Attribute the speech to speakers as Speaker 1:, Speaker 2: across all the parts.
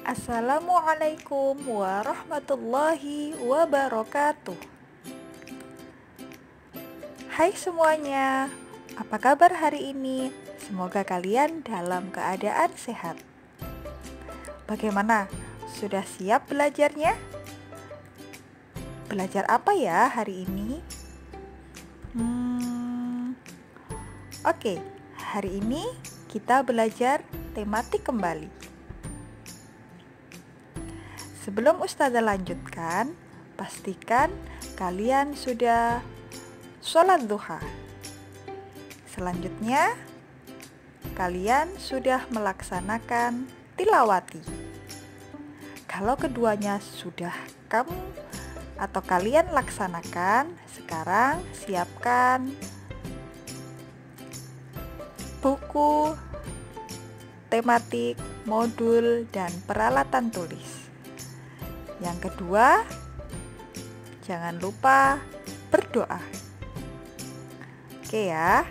Speaker 1: Assalamualaikum warahmatullahi wabarakatuh. Hai semuanya, apa kabar hari ini? Semoga kalian dalam keadaan sehat. Bagaimana? Sudah siap belajarnya? Belajar apa ya hari ini? Oke, hari ini kita belajar tematik kembali. Sebelum Ustazah lanjutkan, pastikan kalian sudah sholat duha. Selanjutnya, kalian sudah melaksanakan tilawati. Kalau keduanya sudah kamu atau kalian laksanakan, sekarang siapkan buku, tematik, modul, dan peralatan tulis. Yang kedua, jangan lupa berdoa. Oke ya,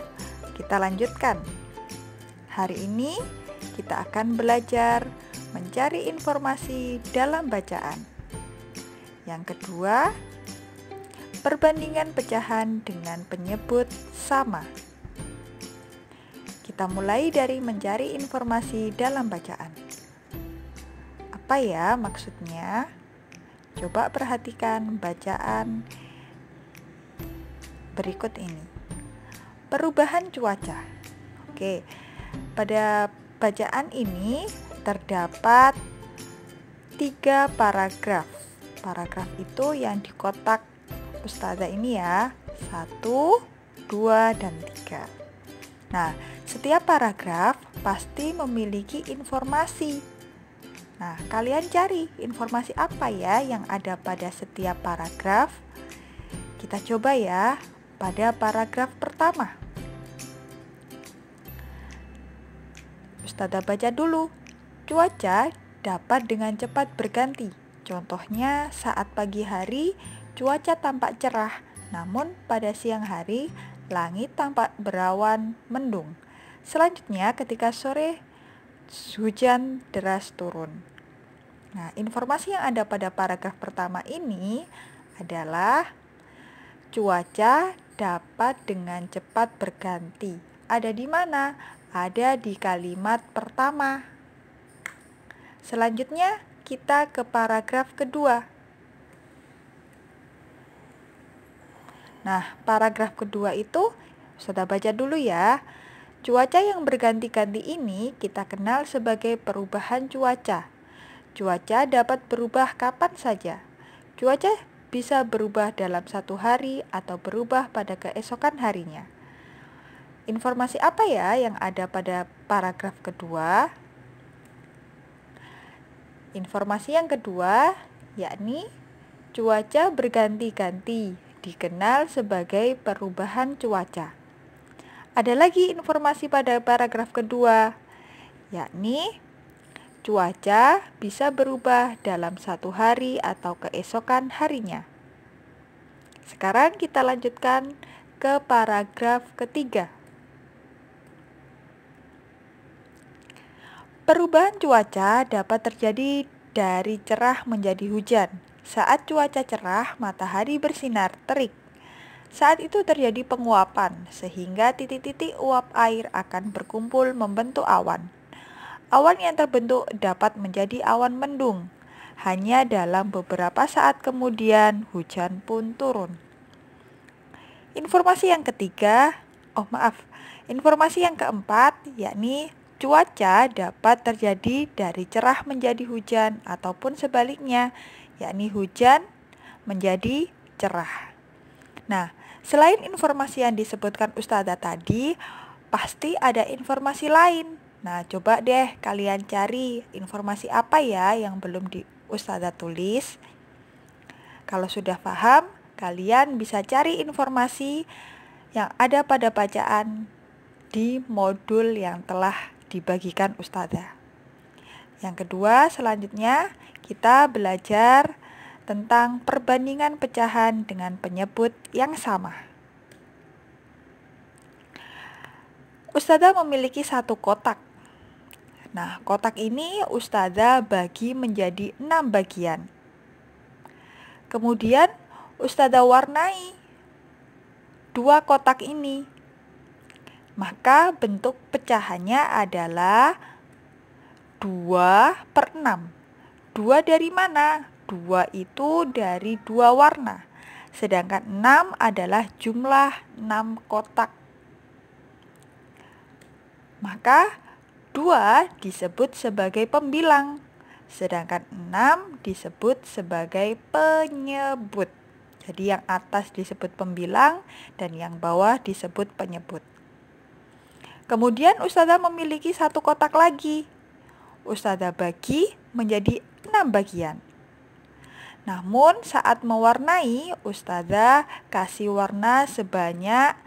Speaker 1: kita lanjutkan. Hari ini kita akan belajar mencari informasi dalam bacaan. Yang kedua, perbandingan pecahan dengan penyebut sama. Kita mulai dari mencari informasi dalam bacaan. Apa ya maksudnya? Coba perhatikan bacaan berikut ini. Perubahan cuaca. Oke, pada bacaan ini terdapat 3 paragraf. Paragraf itu yang di kotak Ustazah ini ya, 1, 2, dan 3. Nah, setiap paragraf pasti memiliki informasi. Nah, kalian cari informasi apa ya yang ada pada setiap paragraf. Kita coba ya pada paragraf pertama. Ustazah baca dulu. Cuaca dapat dengan cepat berganti. Contohnya saat pagi hari cuaca tampak cerah, namun pada siang hari langit tampak berawan mendung. Selanjutnya ketika sore hujan deras turun. Nah, informasi yang ada pada paragraf pertama ini adalah cuaca dapat dengan cepat berganti. Ada di mana? Ada di kalimat pertama. Selanjutnya kita ke paragraf kedua. Nah, paragraf kedua itu sudah baca dulu ya. Cuaca yang berganti-ganti ini kita kenal sebagai perubahan cuaca. Cuaca dapat berubah kapan saja. Cuaca bisa berubah dalam 1 hari atau berubah pada keesokan harinya. Informasi apa ya yang ada pada paragraf kedua? Informasi yang kedua yakni cuaca berganti-ganti dikenal sebagai perubahan cuaca. Ada lagi informasi pada paragraf kedua, yakni cuaca bisa berubah dalam 1 hari atau keesokan harinya. Sekarang kita lanjutkan ke paragraf ketiga. Perubahan cuaca dapat terjadi dari cerah menjadi hujan. Saat cuaca cerah, matahari bersinar terik. Saat itu terjadi penguapan, sehingga titik-titik uap air akan berkumpul membentuk awan. Awan yang terbentuk dapat menjadi awan mendung. Hanya dalam beberapa saat kemudian hujan pun turun. Informasi yang keempat yakni cuaca dapat terjadi dari cerah menjadi hujan ataupun sebaliknya, yakni hujan menjadi cerah. Nah, selain informasi yang disebutkan Ustazah tadi, pasti ada informasi lain. Nah, coba deh kalian cari informasi apa ya yang belum di Ustazah tulis. Kalau sudah paham, kalian bisa cari informasi yang ada pada bacaan di modul yang telah dibagikan Ustazah. Yang kedua, selanjutnya kita belajar tentang perbandingan pecahan dengan penyebut yang sama. Ustazah memiliki 1 kotak Nah, kotak ini Ustazah bagi menjadi 6 bagian. Kemudian Ustazah warnai 2 kotak ini. Maka bentuk pecahannya adalah 2/6. 2 dari mana? 2 itu dari 2 warna. Sedangkan 6 adalah jumlah 6 kotak. Maka 2 disebut sebagai pembilang, sedangkan 6 disebut sebagai penyebut. Jadi yang atas disebut pembilang dan yang bawah disebut penyebut. Kemudian Ustazah memiliki 1 kotak lagi. Ustazah bagi menjadi 6 bagian. Namun saat mewarnai, Ustazah kasih warna sebanyak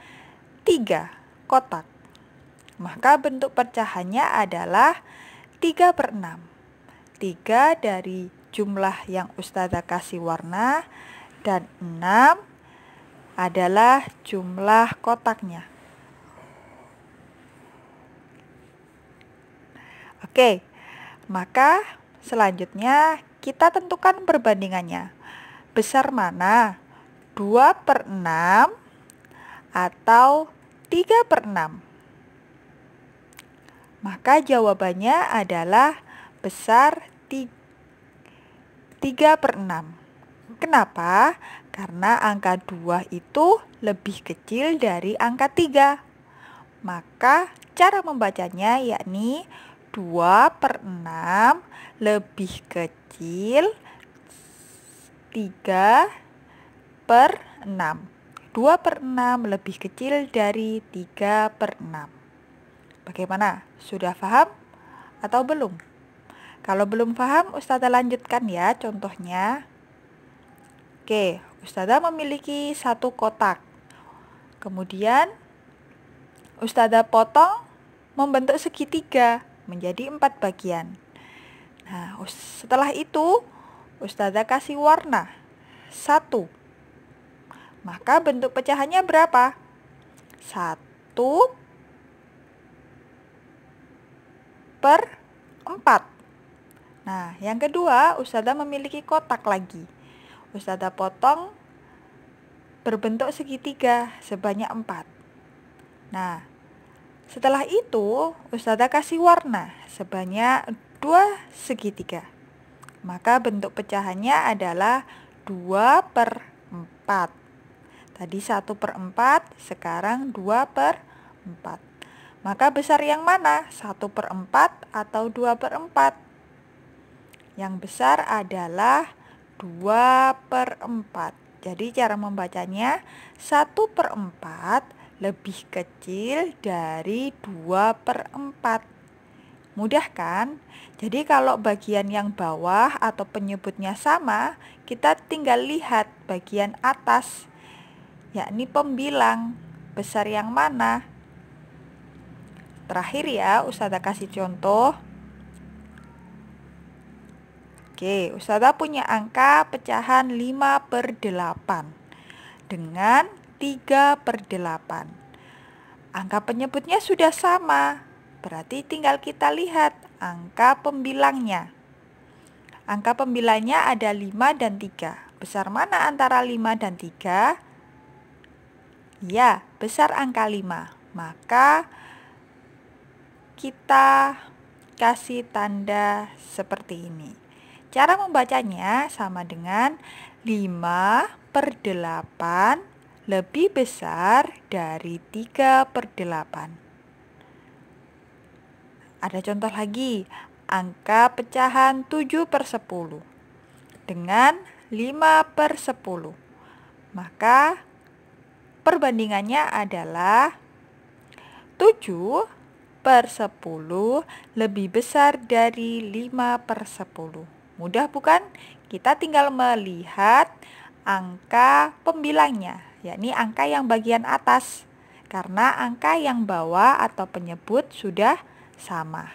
Speaker 1: 3 kotak. Maka bentuk pecahannya adalah 3/6. 3 dari jumlah yang Ustazah kasih warna dan 6 adalah jumlah kotaknya. Oke, maka selanjutnya kita tentukan perbandingannya. Besar mana? 2/6 atau 3/6? Maka jawabannya adalah besar 3/6. Kenapa? Karena angka 2 itu lebih kecil dari angka 3. Maka cara membacanya yakni 2/6 lebih kecil 3/6. 2/6 lebih kecil dari 3/6. Bagaimana? Sudah paham atau belum? Kalau belum paham, Ustazah lanjutkan ya contohnya. Oke, Ustazah memiliki 1 kotak. Kemudian Ustazah potong membentuk segitiga menjadi 4 bagian. Nah, setelah itu Ustazah kasih warna 1. Maka bentuk pecahannya berapa? 1/4. Nah, yang kedua Ustazah memiliki kotak lagi. Ustazah potong berbentuk segitiga sebanyak 4. Nah, setelah itu Ustazah kasih warna sebanyak 2 segitiga. Maka bentuk pecahannya adalah 2/4. Tadi 1/4, sekarang 2/4. Maka besar yang mana? 1/4 atau 2/4? Yang besar adalah 2/4. Jadi cara membacanya 1/4 lebih kecil dari 2/4. Mudah kan? Jadi kalau bagian yang bawah atau penyebutnya sama, kita tinggal lihat bagian atas, yakni pembilang. Besar yang mana? Terakhir ya, Ustazah kasih contoh. Oke, Ustazah punya angka pecahan 5/8 dengan 3/8. Angka penyebutnya sudah sama, berarti tinggal kita lihat angka pembilangnya. Angka pembilangnya ada 5 dan 3. Besar mana antara 5 dan 3? Ya, besar angka 5. Maka kita kasih tanda seperti ini. Cara membacanya sama dengan 5/8 lebih besar dari 3/8. Ada contoh lagi, angka pecahan 7/10 dengan 5/10. Maka perbandingannya adalah 7/10 lebih besar dari 5/10. Mudah bukan? Kita tinggal melihat angka pembilangnya, yakni angka yang bagian atas. Karena angka yang bawah atau penyebut sudah sama.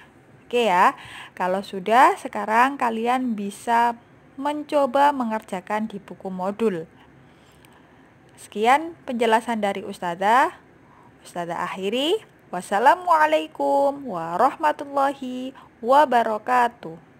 Speaker 1: Oke ya, kalau sudah, sekarang kalian bisa mencoba mengerjakan di buku modul. Sekian penjelasan dari Ustazah. Ustazah akhiri. Wassalamualaikum warahmatullahi wabarakatuh.